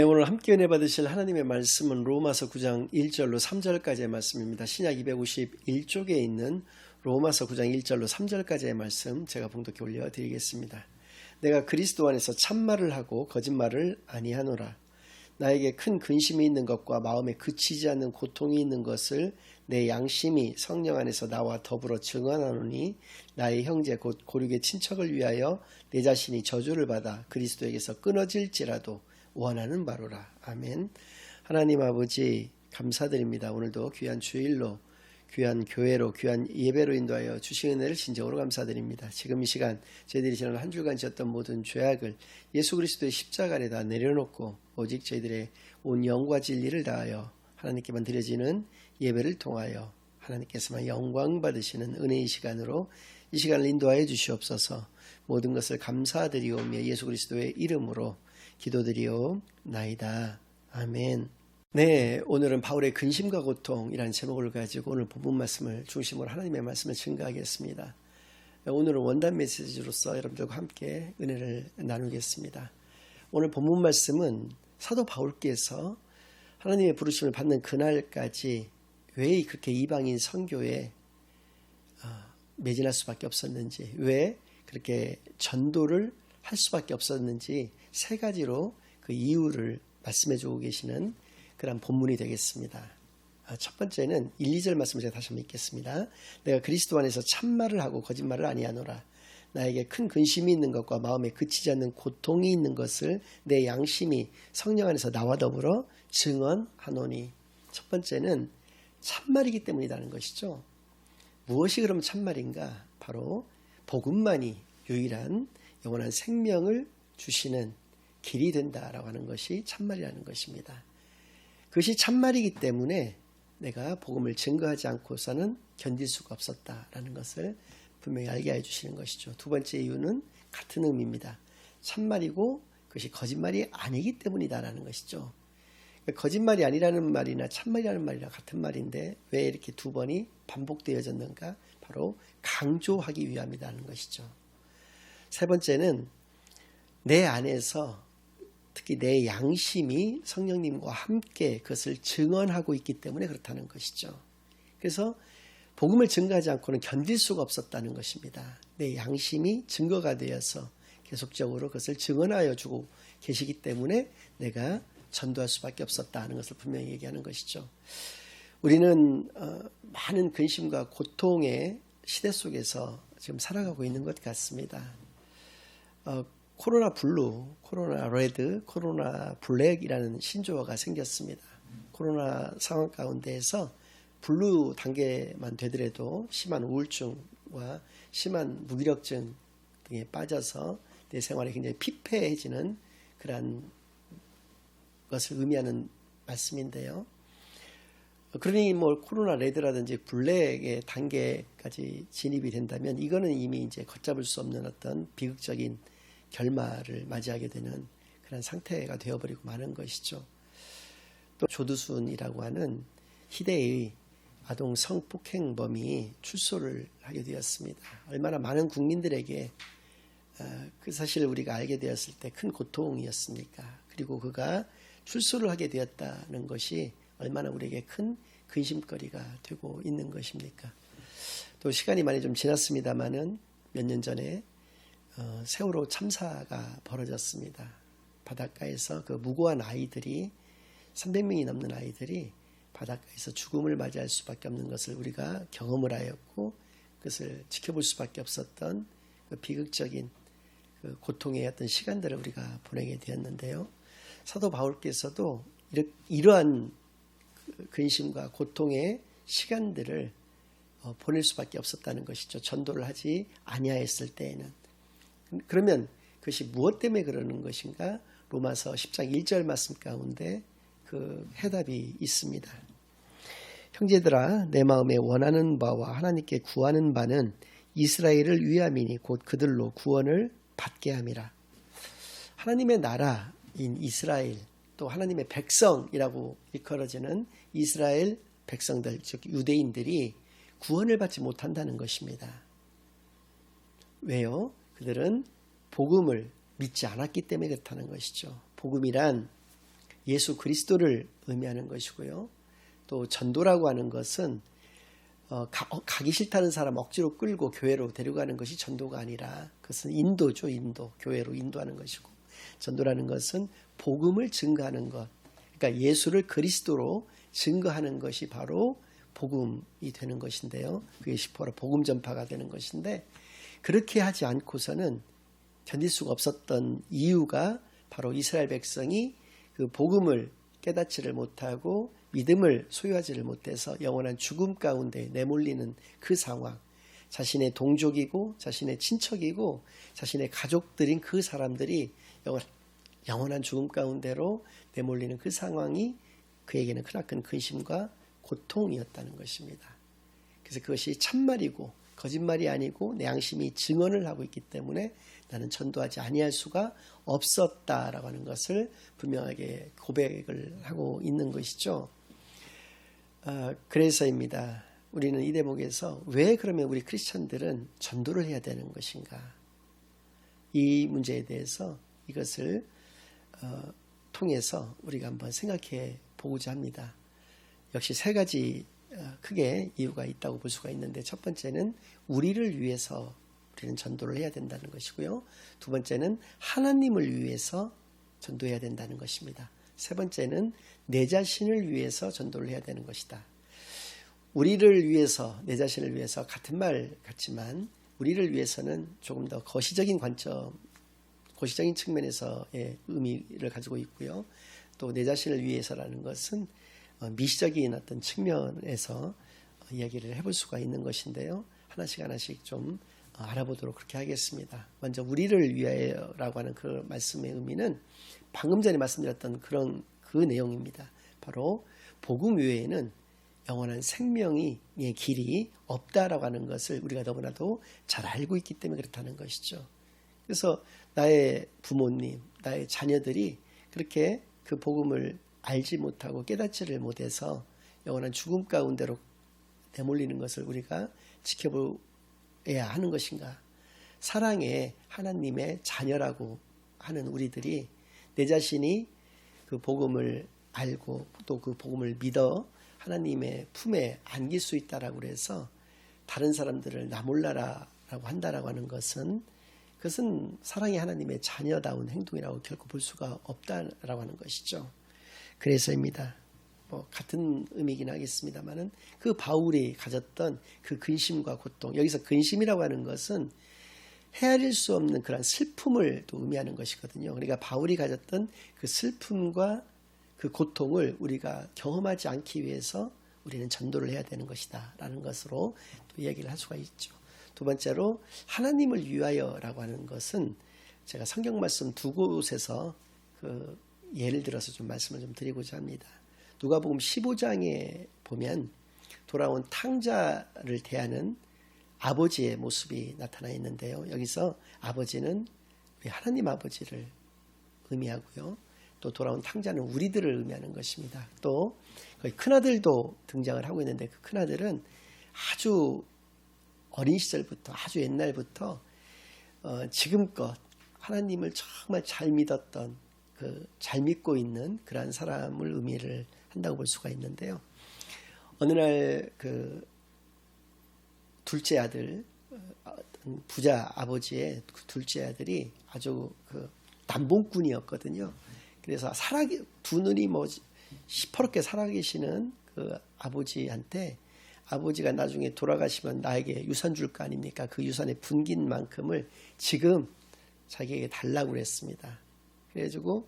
오늘 함께 은혜 받으실 하나님의 말씀은 로마서 9장 1절로 3절까지의 말씀입니다. 신약 251쪽에 있는 로마서 9장 1절로 3절까지의 말씀 제가 봉독해 올려드리겠습니다. 내가 그리스도 안에서 참말을 하고 거짓말을 아니하노라. 나에게 큰 근심이 있는 것과 마음에 그치지 않는 고통이 있는 것을 내 양심이 성령 안에서 나와 더불어 증언하노니 나의 형제 곧 고륙의 친척을 위하여 내 자신이 저주를 받아 그리스도에게서 끊어질지라도 원하는 바로라. 아멘. 하나님 아버지 감사드립니다. 오늘도 귀한 주일로 귀한 교회로 귀한 예배로 인도하여 주신 은혜를 진정으로 감사드립니다. 지금 이 시간 저희들이 지난 한 주간 지었던 모든 죄악을 예수 그리스도의 십자가 아래 다 내려놓고 오직 저희들의 온 영과 진리를 다하여 하나님께만 드려지는 예배를 통하여 하나님께서만 영광 받으시는 은혜의 시간으로 이 시간을 인도하여 주시옵소서. 모든 것을 감사드리오며 예수 그리스도의 이름으로 기도드리옵나이다. 아멘. 네, 오늘은 바울의 근심과 고통이라는 제목을 가지고 오늘 본문 말씀을 중심으로 하나님의 말씀을 증거하겠습니다. 오늘은 원단 메시지로서 여러분들과 함께 은혜를 나누겠습니다. 오늘 본문 말씀은 사도 바울께서 하나님의 부르심을 받는 그날까지 왜 그렇게 이방인 선교에 매진할 수밖에 없었는지, 왜 그렇게 전도를 할 수밖에 없었는지 세 가지로 그 이유를 말씀해 주고 계시는 그런 본문이 되겠습니다. 첫 번째는 1, 2절 말씀을 제가 다시 한번 읽겠습니다. 내가 그리스도 안에서 참말을 하고 거짓말을 아니하노라. 나에게 큰 근심이 있는 것과 마음에 그치지 않는 고통이 있는 것을 내 양심이 성령 안에서 나와 더불어 증언하노니. 첫 번째는 참말이기 때문이라는 것이죠. 무엇이 그럼 참말인가? 바로 복음만이 유일한 영원한 생명을 주시는 길이 된다라고 하는 것이 참말이라는 것입니다. 그것이 참말이기 때문에 내가 복음을 증거하지 않고서는 견딜 수가 없었다라는 것을 분명히 알게 해주시는 것이죠. 두 번째 이유는 같은 의미입니다. 참말이고 그것이 거짓말이 아니기 때문이다라는 것이죠. 거짓말이 아니라는 말이나 참말이라는 말이랑 같은 말인데 왜 이렇게 두 번이 반복되어졌는가? 바로 강조하기 위함이라는 것이죠. 세 번째는 내 안에서 특히 내 양심이 성령님과 함께 그것을 증언하고 있기 때문에 그렇다는 것이죠. 그래서 복음을 증거하지 않고는 견딜 수가 없었다는 것입니다. 내 양심이 증거가 되어서 계속적으로 그것을 증언하여 주고 계시기 때문에 내가 전도할 수밖에 없었다는 것을 분명히 얘기하는 것이죠. 우리는 많은 근심과 고통의 시대 속에서 지금 살아가고 있는 것 같습니다. 코로나 블루, 코로나 레드, 코로나 블랙이라는 신조어가 생겼습니다. 코로나 상황 가운데에서 블루 단계만 되더라도 심한 우울증과 심한 무기력증 등에 빠져서 내 생활이 굉장히 피폐해지는 그런 것을 의미하는 말씀인데요. 그러니 코로나 레드라든지 블랙의 단계까지 진입이 된다면 이거는 이미 이제 걷잡을 수 없는 어떤 비극적인 결말을 맞이하게 되는 그런 상태가 되어버리고 마는 것이죠. 또 조두순이라고 하는 희대의 아동 성폭행범이 출소를 하게 되었습니다. 얼마나 많은 국민들에게 그 사실을 우리가 알게 되었을 때 큰 고통이었습니까? 그리고 그가 출소를 하게 되었다는 것이 얼마나 우리에게 큰 근심거리가 되고 있는 것입니까? 또 시간이 많이 좀 지났습니다마는 몇 년 전에 세월호 참사가 벌어졌습니다. 바닷가에서 그 무고한 아이들이 300명이 넘는 아이들이 바닷가에서 죽음을 맞이할 수밖에 없는 것을 우리가 경험을 하였고 그것을 지켜볼 수밖에 없었던 그 비극적인 그 고통의 어떤 시간들을 우리가 보내게 되었는데요. 사도 바울께서도 이러한 근심과 고통의 시간들을 보낼 수밖에 없었다는 것이죠. 전도를 하지 아니하였을 때에는. 그러면 그것이 무엇 때문에 그러는 것인가? 로마서 10장 1절 말씀 가운데 그 해답이 있습니다. 형제들아, 내 마음에 원하는 바와 하나님께 구하는 바는 이스라엘을 위함이니 곧 그들로 구원을 받게 함이라. 하나님의 나라인 이스라엘, 또 하나님의 백성이라고 일컬어지는 이스라엘 백성들, 즉 유대인들이 구원을 받지 못한다는 것입니다. 왜요? 그들은 복음을 믿지 않았기 때문에 그렇다는 것이죠. 복음이란 예수 그리스도를 의미하는 것이고요. 또 전도라고 하는 것은 가기 싫다는 사람 억지로 끌고 교회로 데려가는 것이 전도가 아니라 그것은 인도죠. 교회로 인도하는 것이고, 전도라는 것은 복음을 증거하는 것, 그러니까 예수를 그리스도로 증거하는 것이 바로 복음이 되는 것인데요. 그게 바로 복음 전파가 되는 것인데, 그렇게 하지 않고서는 견딜 수가 없었던 이유가 바로 이스라엘 백성이 그 복음을 깨닫지를 못하고 믿음을 소유하지를 못해서 영원한 죽음 가운데 내몰리는 그 상황, 자신의 동족이고 자신의 친척이고 자신의 가족들인 그 사람들이 영원한 죽음 가운데로 내몰리는 그 상황이 그에게는 크나큰 근심과 고통이었다는 것입니다. 그래서 그것이 참말이고 거짓말이 아니고 내 양심이 증언을 하고 있기 때문에 나는 전도하지 아니할 수가 없었다라고 하는 것을 분명하게 고백을 하고 있는 것이죠. 그래서입니다. 우리는 이 대목에서 왜 그러면 우리 크리스천들은 전도를 해야 되는 것인가? 이 문제에 대해서 이것을 통해서 우리가 한번 생각해 보고자 합니다. 역시 세 가지 크게 이유가 있다고 볼 수가 있는데, 첫 번째는 우리를 위해서 우리는 전도를 해야 된다는 것이고요. 두 번째는 하나님을 위해서 전도해야 된다는 것입니다. 세 번째는 내 자신을 위해서 전도를 해야 되는 것이다. 우리를 위해서, 내 자신을 위해서 같은 말 같지만 우리를 위해서는 조금 더 거시적인 관점, 거시적인 측면에서의 의미를 가지고 있고요. 또 내 자신을 위해서라는 것은 미시적인 어떤 측면에서 이야기를 해볼 수가 있는 것인데요. 하나씩 좀 알아보도록 그렇게 하겠습니다. 먼저 우리를 위하여라고 하는 그 말씀의 의미는 방금 전에 말씀드렸던 그 내용입니다. 바로 복음 외에는 영원한 생명의 길이 없다라고 하는 것을 우리가 너무나도 잘 알고 있기 때문에 그렇다는 것이죠. 그래서 나의 부모님, 나의 자녀들이 그렇게 그 복음을 알지 못하고 깨닫지를 못해서 영원한 죽음 가운데로 내몰리는 것을 우리가 지켜봐야 하는 것인가? 사랑의 하나님의 자녀라고 하는 우리들이 내 자신이 그 복음을 알고 또 그 복음을 믿어 하나님의 품에 안길 수 있다라고 해서 다른 사람들을 나 몰라라라고 한다라고 하는 것은, 그것은 사랑의 하나님의 자녀다운 행동이라고 결코 볼 수가 없다라고 하는 것이죠. 그래서입니다. 같은 의미이긴 하겠습니다만은 그 바울이 가졌던 그 근심과 고통, 여기서 근심이라고 하는 것은 헤아릴 수 없는 그런 슬픔을 또 의미하는 것이거든요. 그러니까 바울이 가졌던 그 슬픔과 그 고통을 우리가 경험하지 않기 위해서 우리는 전도를 해야 되는 것이다 라는 것으로 또 이야기를 할 수가 있죠. 두 번째로 하나님을 위하여라고 하는 것은 제가 성경 말씀 두 곳에서 그 예를 들어서 좀 말씀을 좀 드리고자 합니다. 누가복음 15장에 보면 돌아온 탕자를 대하는 아버지의 모습이 나타나 있는데요. 여기서 아버지는 우리 하나님 아버지를 의미하고요. 또 돌아온 탕자는 우리들을 의미하는 것입니다. 또 거기 큰아들도 등장을 하고 있는데 그 큰아들은 아주 어린 시절부터, 아주 옛날부터 지금껏 하나님을 정말 잘 믿었던, 잘 믿고 있는 그러한 사람을 의미를 한다고 볼 수가 있는데요. 어느 날 그 둘째 아들, 부자 아버지의 둘째 아들이 아주 그 남봉꾼이었거든요. 그래서 두 눈이 시퍼렇게 살아계시는 그 아버지한테, 아버지가 나중에 돌아가시면 나에게 유산 줄 거 아닙니까? 그 유산의 분긴 만큼을 지금 자기에게 달라고 그랬습니다. 그래가지고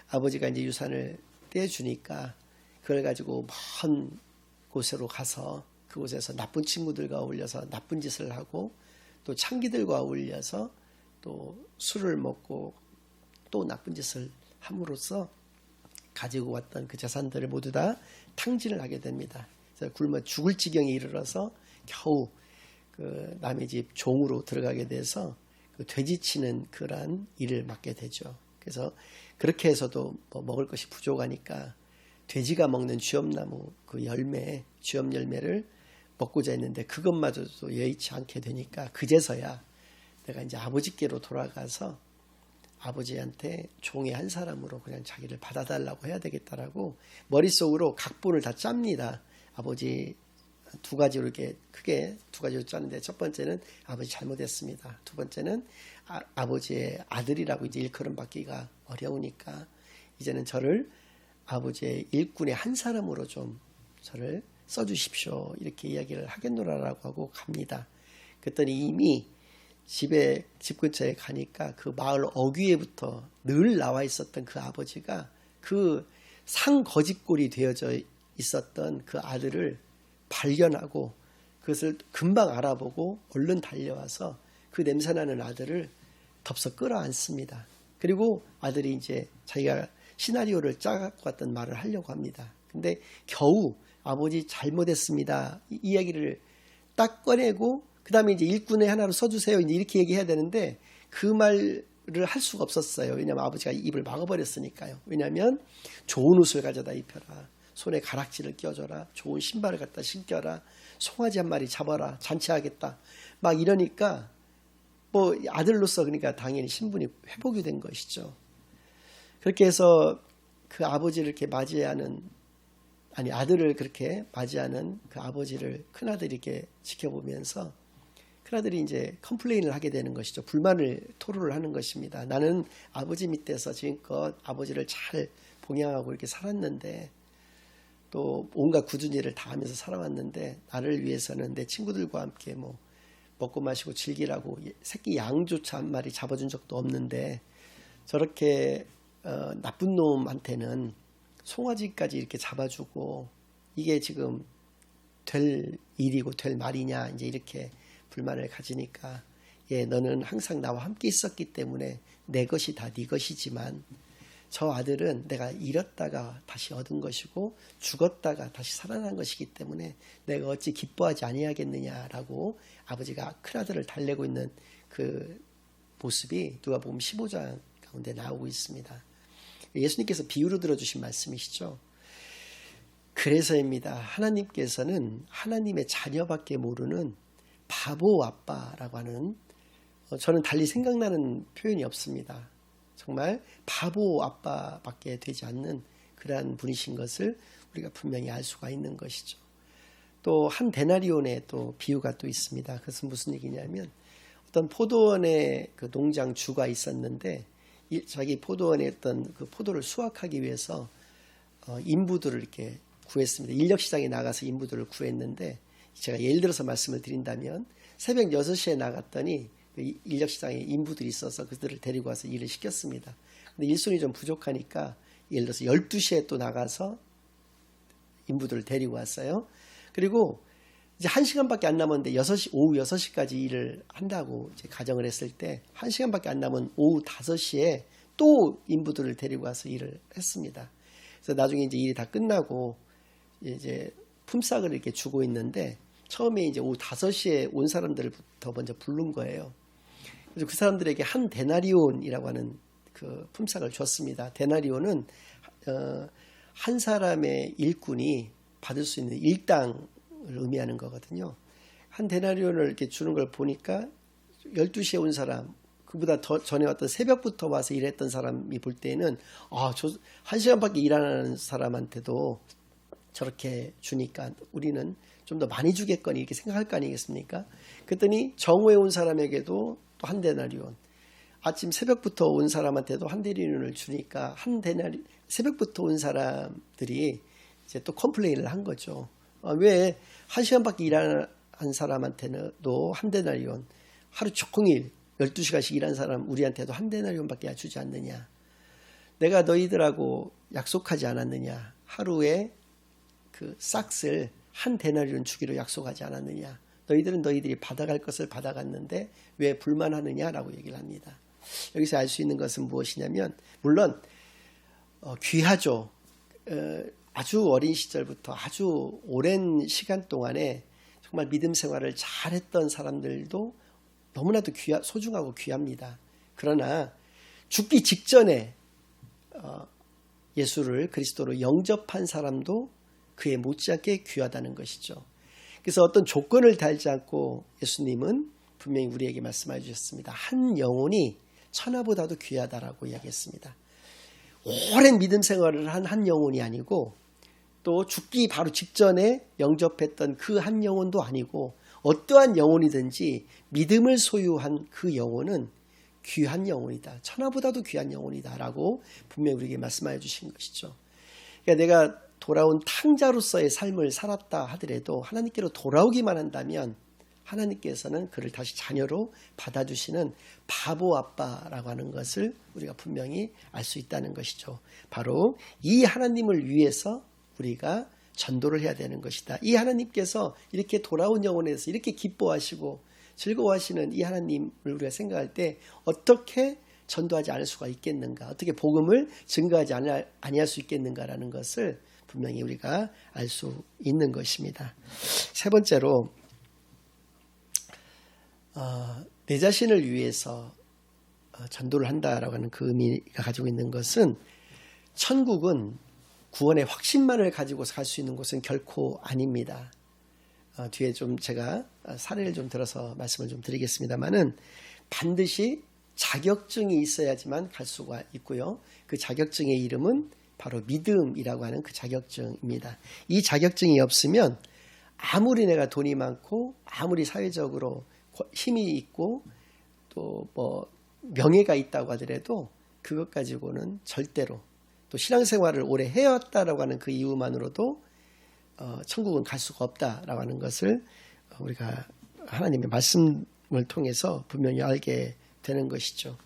아버지가 이제 유산을 떼주니까 그걸 가지고 먼 곳으로 가서 그곳에서 나쁜 친구들과 어울려서 나쁜 짓을 하고 또 창기들과 어울려서 또 술을 먹고 또 나쁜 짓을 함으로써 가지고 왔던 그 재산들을 모두 다 탕진을 하게 됩니다. 그래서 굶어 죽을 지경에 이르러서 겨우 그 남의 집 종으로 들어가게 돼서 그 돼지치는 그러한 일을 맡게 되죠. 그래서 그렇게 해서도 먹을 것이 부족하니까 돼지가 먹는 쥐엄나무 그 열매, 쥐엄 열매를 먹고자 했는데 그것마저도 여의치 않게 되니까 그제서야 내가 이제 아버지께로 돌아가서 아버지한테 종의 한 사람으로 그냥 자기를 받아달라고 해야 되겠다라고 머릿속으로 각본을 다 짭니다. 아버지 두 가지로 이렇게 크게 두 가지로 짜는데, 첫 번째는 아버지 잘못했습니다. 두 번째는 아버지의 아들이라고 이제 일컬음 받기가 어려우니까 이제는 저를 아버지의 일꾼의 한 사람으로 좀 저를 써주십시오. 이렇게 이야기를 하겠노라라고 하고 갑니다. 그랬더니 이미 집 근처에 가니까 그 마을 어귀에부터 늘 나와 있었던 그 아버지가 그 상거짓골이 되어져 있었던 그 아들을 발견하고 그것을 금방 알아보고 얼른 달려와서 그 냄새나는 아들을 덥석 끌어안습니다. 그리고 아들이 이제 자기가 시나리오를 짜갖고 왔던 말을 하려고 합니다. 근데 겨우 아버지 잘못했습니다 이 이야기를 딱 꺼내고 그 다음에 이제 일꾼의 하나로 써주세요 이렇게 얘기해야 되는데 그 말을 할 수가 없었어요. 왜냐하면 아버지가 입을 막아버렸으니까요. 왜냐하면 좋은 옷을 가져다 입혀라, 손에 가락지를 껴줘라, 좋은 신발을 갖다 신겨라, 송아지 한 마리 잡아라, 잔치하겠다 막 이러니까 뭐 아들로서 그러니까 당연히 신분이 회복이 된 것이죠. 그렇게 해서 그 아버지를 이렇게 맞이하는, 아니 아들을 그렇게 맞이하는 그 아버지를 큰아들이 이렇게 지켜보면서 큰아들이 이제 컴플레인을 하게 되는 것이죠. 불만을 토로를 하는 것입니다. 나는 아버지 밑에서 지금껏 아버지를 잘 봉양하고 이렇게 살았는데, 또 온갖 굳은 일을 다 하면서 살아왔는데, 나를 위해서는 내 친구들과 함께 뭐 먹고 마시고 즐기라고 새끼 양조차 한 마리 잡아준 적도 없는데, 저렇게 나쁜 놈한테는 송아지까지 이렇게 잡아주고 이게 지금 될 일이고 될 말이냐, 이제 이렇게 불만을 가지니까, 예, 너는 항상 나와 함께 있었기 때문에 내 것이 다 네 것이지만 저 아들은 내가 잃었다가 다시 얻은 것이고 죽었다가 다시 살아난 것이기 때문에 내가 어찌 기뻐하지 아니하겠느냐라고 아버지가 큰아들을 달래고 있는 그 모습이 누가복음 15장 가운데 나오고 있습니다. 예수님께서 비유로 들어주신 말씀이시죠. 그래서입니다. 하나님께서는 하나님의 자녀밖에 모르는 바보 아빠라고 하는, 저는 달리 생각나는 표현이 없습니다. 정말 바보 아빠밖에 되지 않는 그러한 분이신 것을 우리가 분명히 알 수가 있는 것이죠. 또 한 데나리온의 또 비유가 또 있습니다. 그것은 무슨 얘기냐면, 어떤 포도원에 그 농장 주가 있었는데 자기 포도원에 있던 그 포도를 수확하기 위해서 인부들을 이렇게 구했습니다. 인력시장에 나가서 인부들을 구했는데, 제가 예를 들어서 말씀을 드린다면 새벽 6시에 나갔더니 인력시장에 인부들이 있어서 그들을 데리고 와서 일을 시켰습니다. 근데 일손이 좀 부족하니까 예를 들어서 12시에 또 나가서 인부들을 데리고 왔어요. 그리고 이제 1시간밖에 안 남았는데 오후 6시까지 일을 한다고 이제 가정을 했을 때 1시간밖에 안 남은 오후 5시에 또 인부들을 데리고 와서 일을 했습니다. 그래서 나중에 이제 일이 다 끝나고 이제 품삯을 이렇게 주고 있는데, 처음에 이제 오후 5시에 온 사람들부터 먼저 부른 거예요. 그래서 그 사람들에게 한 데나리온이라고 하는 그 품삯을 줬습니다. 데나리온은 한 사람의 일꾼이 받을 수 있는 일당을 의미하는 거거든요. 한 데나리온을 이렇게 주는 걸 보니까 12시에 온 사람, 그보다 더 전에 어떤 새벽부터 와서 일했던 사람이 볼 때는 저 1시간밖에 일 안 하는 사람한테도 저렇게 주니까 우리는 좀 더 많이 주겠거니 이렇게 생각할 거 아니겠습니까? 그랬더니 정오에 온 사람에게도 또 한 데나리온, 아침 새벽부터 온 사람한테도 한 데나리온을 주니까 새벽부터 온 사람들이 이제 또 컴플레인을 한 거죠. 왜 1시간밖에 일 안 한 사람한테도 한 데나리온, 하루 종일 12시간씩 일한 사람 우리한테도 한 데나리온밖에 주지 않느냐? 내가 너희들하고 약속하지 않았느냐? 하루에 그 싹스를 한 데나리온 주기로 약속하지 않았느냐? 너희들은 너희들이 받아갈 것을 받아갔는데 왜 불만하느냐라고 얘기를 합니다. 여기서 알 수 있는 것은 무엇이냐면, 물론 귀하죠. 아주 어린 시절부터 아주 오랜 시간 동안에 정말 믿음 생활을 잘했던 사람들도 너무나도 소중하고 귀합니다. 그러나 죽기 직전에 예수를 그리스도로 영접한 사람도 그에 못지않게 귀하다는 것이죠. 그래서 어떤 조건을 달지 않고 예수님은 분명히 우리에게 말씀해 주셨습니다. 한 영혼이 천하보다도 귀하다라고 이야기했습니다. 오랜 믿음 생활을 한 한 영혼이 아니고 또 죽기 바로 직전에 영접했던 그 한 영혼도 아니고 어떠한 영혼이든지 믿음을 소유한 그 영혼은 귀한 영혼이다. 천하보다도 귀한 영혼이다 라고 분명히 우리에게 말씀하여 주신 것이죠. 그러니까 내가 돌아온 탕자로서의 삶을 살았다 하더라도 하나님께로 돌아오기만 한다면 하나님께서는 그를 다시 자녀로 받아주시는 바보 아빠라고 하는 것을 우리가 분명히 알 수 있다는 것이죠. 바로 이 하나님을 위해서 우리가 전도를 해야 되는 것이다. 이 하나님께서 이렇게 돌아온 영혼에 대해서 이렇게 기뻐하시고 즐거워하시는 이 하나님을 우리가 생각할 때 어떻게 전도하지 않을 수가 있겠는가, 어떻게 복음을 증거하지 아니할 수 있겠는가라는 것을 분명히 우리가 알 수 있는 것입니다. 세 번째로 내 자신을 위해서 전도를 한다라고 하는 그 의미가 가지고 있는 것은 천국은 구원의 확신만을 가지고 갈 수 있는 곳은 결코 아닙니다. 뒤에 좀 제가 사례를 좀 들어서 말씀을 좀 드리겠습니다만은 반드시 자격증이 있어야지만 갈 수가 있고요. 그 자격증의 이름은 바로 믿음이라고 하는 그 자격증입니다. 이 자격증이 없으면 아무리 내가 돈이 많고 아무리 사회적으로 힘이 있고 또 뭐 명예가 있다고 하더라도 그것 가지고는 절대로 또 신앙생활을 오래 해왔다라고 하는 그 이유만으로도 천국은 갈 수가 없다라고 하는 것을 우리가 하나님의 말씀을 통해서 분명히 알게 되는 것이죠.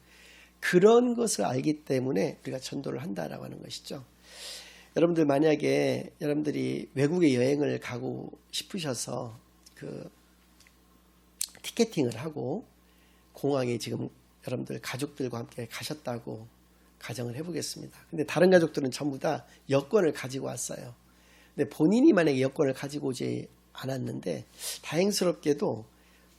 그런 것을 알기 때문에 우리가 전도를 한다라고 하는 것이죠. 여러분들 만약에 여러분들이 외국에 여행을 가고 싶으셔서 그 티켓팅을 하고 공항에 지금 여러분들 가족들과 함께 가셨다고 가정을 해보겠습니다. 근데 다른 가족들은 전부 다 여권을 가지고 왔어요. 근데 본인이 만약에 여권을 가지고 오지 않았는데 다행스럽게도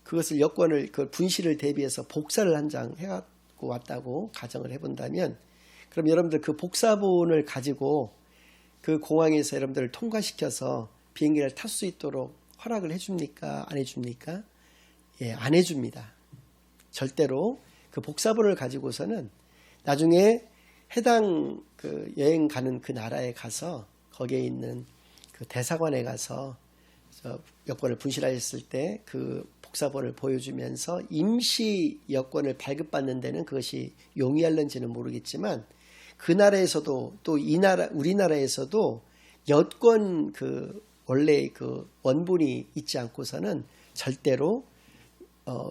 그것을 여권을 그 분실을 대비해서 복사를 한 장 해갖고 왔다고 가정을 해본다면 그럼 여러분들 그 복사본을 가지고 그 공항에서 여러분들을 통과시켜서 비행기를 탈 수 있도록 허락을 해줍니까? 안 해줍니까? 예, 안 해줍니다. 절대로 그 복사본을 가지고서는 나중에 해당 그 여행 가는 그 나라에 가서 거기에 있는 그 대사관에 가서 여권을 분실하였을 때 그 복사본을 보여주면서 임시 여권을 발급받는 데는 그것이 용이할는지는 모르겠지만 그 나라에서도 또 이 나라 우리나라에서도 여권 그 원래 그 원본이 있지 않고서는 절대로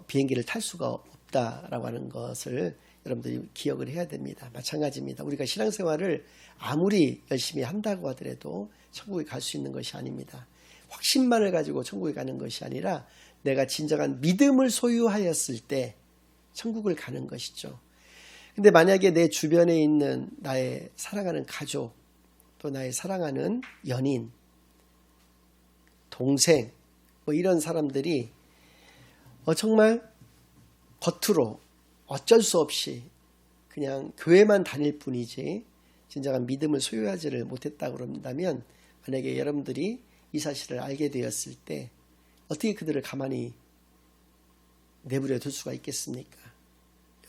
비행기를 탈 수가 없다라고 하는 것을 여러분들이 기억을 해야 됩니다. 마찬가지입니다. 우리가 신앙생활을 아무리 열심히 한다고 하더라도 천국에 갈 수 있는 것이 아닙니다. 확신만을 가지고 천국에 가는 것이 아니라 내가 진정한 믿음을 소유하였을 때 천국을 가는 것이죠. 근데 만약에 내 주변에 있는 나의 사랑하는 가족, 또 나의 사랑하는 연인, 동생, 뭐 이런 사람들이 정말 겉으로 어쩔 수 없이 그냥 교회만 다닐 뿐이지 진정한 믿음을 소유하지를 못했다고 그런다면 만약에 여러분들이 이 사실을 알게 되었을 때 어떻게 그들을 가만히 내버려 둘 수가 있겠습니까?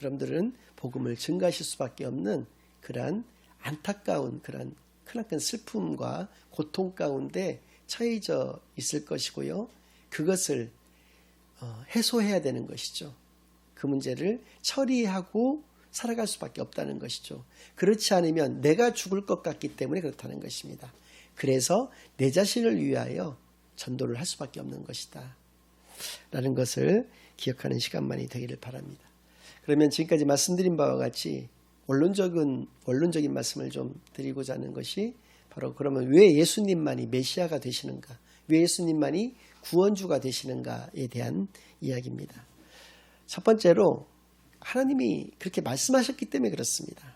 여러분들은 복음을 증가하실 수밖에 없는 그러한 안타까운 그러한 크나큰 슬픔과 고통 가운데 처해져 있을 것이고요. 그것을 해소해야 되는 것이죠. 그 문제를 처리하고 살아갈 수밖에 없다는 것이죠. 그렇지 않으면 내가 죽을 것 같기 때문에 그렇다는 것입니다. 그래서 내 자신을 위하여 전도를 할 수밖에 없는 것이다 라는 것을 기억하는 시간만이 되기를 바랍니다. 그러면 지금까지 말씀드린 바와 같이 원론적인 말씀을 좀 드리고자 하는 것이 바로 그러면 왜 예수님만이 메시아가 되시는가, 왜 예수님만이 구원주가 되시는가에 대한 이야기입니다. 첫 번째로 하나님이 그렇게 말씀하셨기 때문에 그렇습니다.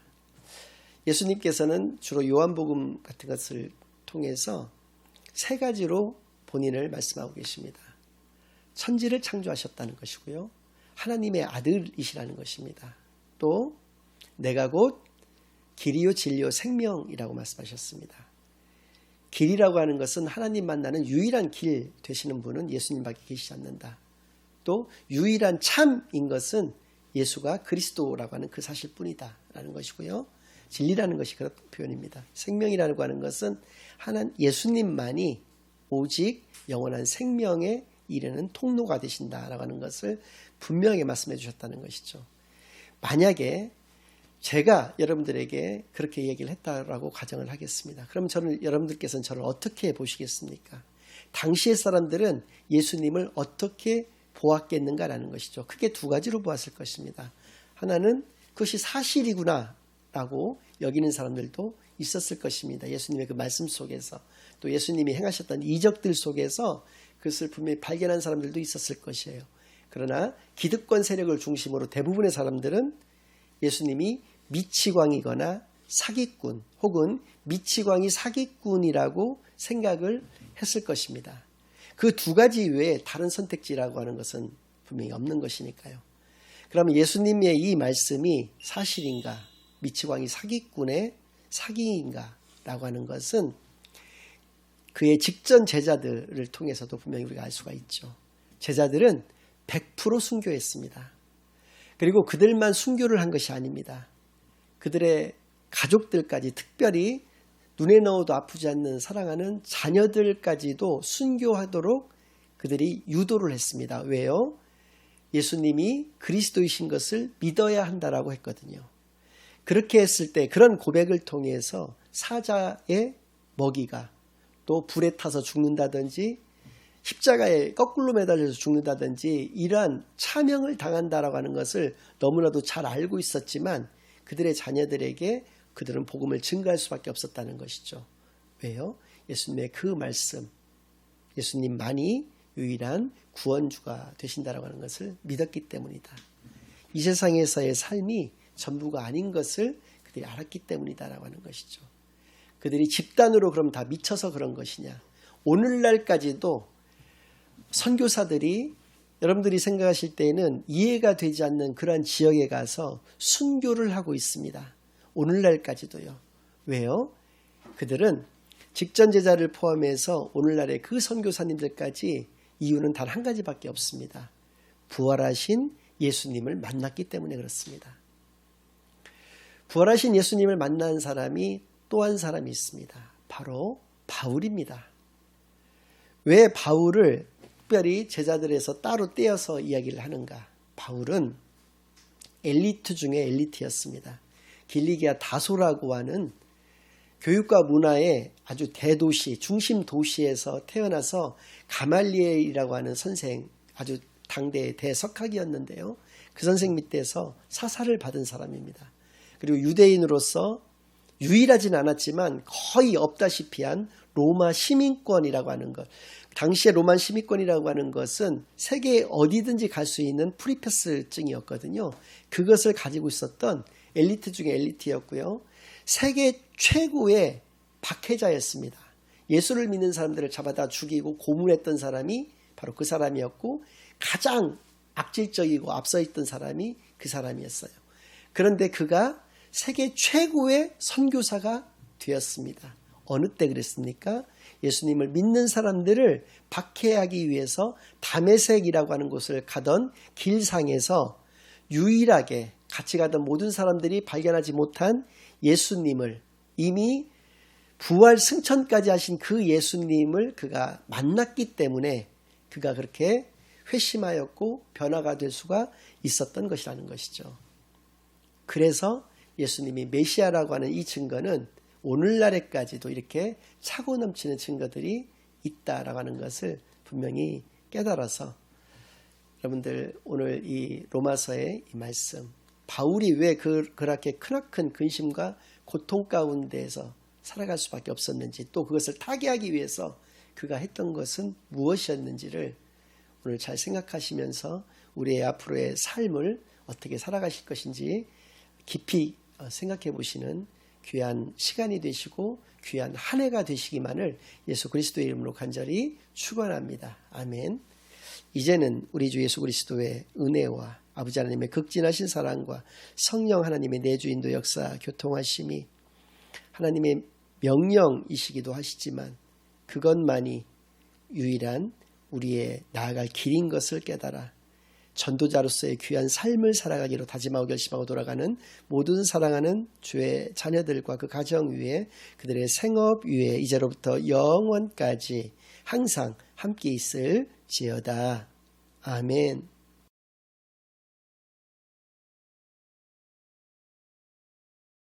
예수님께서는 주로 요한복음 같은 것을 통해서 세 가지로 본인을 말씀하고 계십니다. 천지를 창조하셨다는 것이고요. 하나님의 아들이시라는 것입니다. 또 내가 곧 길이요 진리요 생명이라고 말씀하셨습니다. 길이라고 하는 것은 하나님 만나는 유일한 길 되시는 분은 예수님밖에 계시지 않는다. 또 유일한 참인 것은 예수가 그리스도라고 하는 그 사실뿐이다 라는 것이고요. 진리라는 것이 그런 표현입니다. 생명이라고 하는 것은 예수님만이 오직 영원한 생명에 이르는 통로가 되신다라고 하는 것을 분명히 말씀해 주셨다는 것이죠. 만약에 제가 여러분들에게 그렇게 얘기를 했다라고 가정을 하겠습니다. 그럼 여러분들께서는 저를 어떻게 보시겠습니까? 당시의 사람들은 예수님을 어떻게 보았겠는가라는 것이죠. 크게 두 가지로 보았을 것입니다. 하나는 그것이 사실이구나 라고 여기는 사람들도 있었을 것입니다. 예수님의 그 말씀 속에서, 또 예수님이 행하셨던 이적들 속에서 그것을 분명히 발견한 사람들도 있었을 것이에요. 그러나 기득권 세력을 중심으로 대부분의 사람들은 예수님이 미치광이거나 사기꾼 혹은 미치광이 사기꾼이라고 생각을 했을 것입니다. 그 두 가지 외에 다른 선택지라고 하는 것은 분명히 없는 것이니까요. 그러면 예수님의 이 말씀이 사실인가, 미치광이 사기꾼의 사기인가 라고 하는 것은 그의 직전 제자들을 통해서도 분명히 우리가 알 수가 있죠. 제자들은 100% 순교했습니다. 그리고 그들만 순교를 한 것이 아닙니다. 그들의 가족들까지, 특별히 눈에 넣어도 아프지 않는 사랑하는 자녀들까지도 순교하도록 그들이 유도를 했습니다. 왜요? 예수님이 그리스도이신 것을 믿어야 한다라고 했거든요. 그렇게 했을 때 그런 고백을 통해서 사자의 먹이가 또 불에 타서 죽는다든지 십자가에 거꾸로 매달려서 죽는다든지 이러한 차명을 당한다라고 하는 것을 너무나도 잘 알고 있었지만 그들의 자녀들에게 그들은 복음을 증가할 수밖에 없었다는 것이죠. 왜요? 예수님의 그 말씀, 예수님만이 유일한 구원주가 되신다라고 하는 것을 믿었기 때문이다. 이 세상에서의 삶이 전부가 아닌 것을 그들이 알았기 때문이다라고 하는 것이죠. 그들이 집단으로 그럼 다 미쳐서 그런 것이냐? 오늘날까지도 선교사들이 여러분들이 생각하실 때에는 이해가 되지 않는 그러한 지역에 가서 순교를 하고 있습니다. 오늘날까지도요. 왜요? 그들은 직전 제자를 포함해서 오늘날의 그 선교사님들까지 이유는 단 한 가지밖에 없습니다. 부활하신 예수님을 만났기 때문에 그렇습니다. 부활하신 예수님을 만난 사람이 또 한 사람이 있습니다. 바로 바울입니다. 왜 바울을 특별히 제자들에서 따로 떼어서 이야기를 하는가? 바울은 엘리트 중에 엘리트였습니다. 길리기아 다소라고 하는 교육과 문화의 아주 대도시, 중심 도시에서 태어나서 가말리엘이라고 하는 선생, 아주 당대의 대석학이었는데요. 그 선생 밑에서 사사를 받은 사람입니다. 그리고 유대인으로서 유일하진 않았지만 거의 없다시피 한 로마 시민권이라고 하는 것. 당시에 로마 시민권이라고 하는 것은 세계 어디든지 갈 수 있는 프리패스증이었거든요. 그것을 가지고 있었던 엘리트 중에 엘리트였고요. 세계 최고의 박해자였습니다. 예수를 믿는 사람들을 잡아다 죽이고 고문했던 사람이 바로 그 사람이었고 가장 악질적이고 앞서 있던 사람이 그 사람이었어요. 그런데 그가 세계 최고의 선교사가 되었습니다. 어느 때 그랬습니까? 예수님을 믿는 사람들을 박해하기 위해서 다메섹이라고 하는 곳을 가던 길상에서 유일하게 같이 가던 모든 사람들이 발견하지 못한 예수님을, 이미 부활 승천까지 하신 그 예수님을 그가 만났기 때문에 그가 그렇게 회심하였고 변화가 될 수가 있었던 것이라는 것이죠. 그래서 예수님이 메시아라고 하는 이 증거는 오늘날에까지도 이렇게 차고 넘치는 증거들이 있다라고 하는 것을 분명히 깨달아서 여러분들 오늘 이 로마서의 이 말씀, 바울이 왜 그렇게 크나큰 근심과 고통 가운데에서 살아갈 수밖에 없었는지, 또 그것을 타개하기 위해서 그가 했던 것은 무엇이었는지를 오늘 잘 생각하시면서 우리의 앞으로의 삶을 어떻게 살아가실 것인지 깊이 생각해 보시는 귀한 시간이 되시고 귀한 한 해가 되시기만을 예수 그리스도의 이름으로 간절히 축원합니다. 아멘. 이제는 우리 주 예수 그리스도의 은혜와 아버지 하나님의 극진하신 사랑과 성령 하나님의 내주인도 역사 교통하심이 하나님의 명령이시기도 하시지만 그것만이 유일한 우리의 나아갈 길인 것을 깨달아 전도자로서의 귀한 삶을 살아가기로 다짐하고 결심하고 돌아가는 모든 사랑하는 주의 자녀들과 그 가정 위에 그들의 생업 위에 이제로부터 영원까지 항상 함께 있을지어다. 아멘.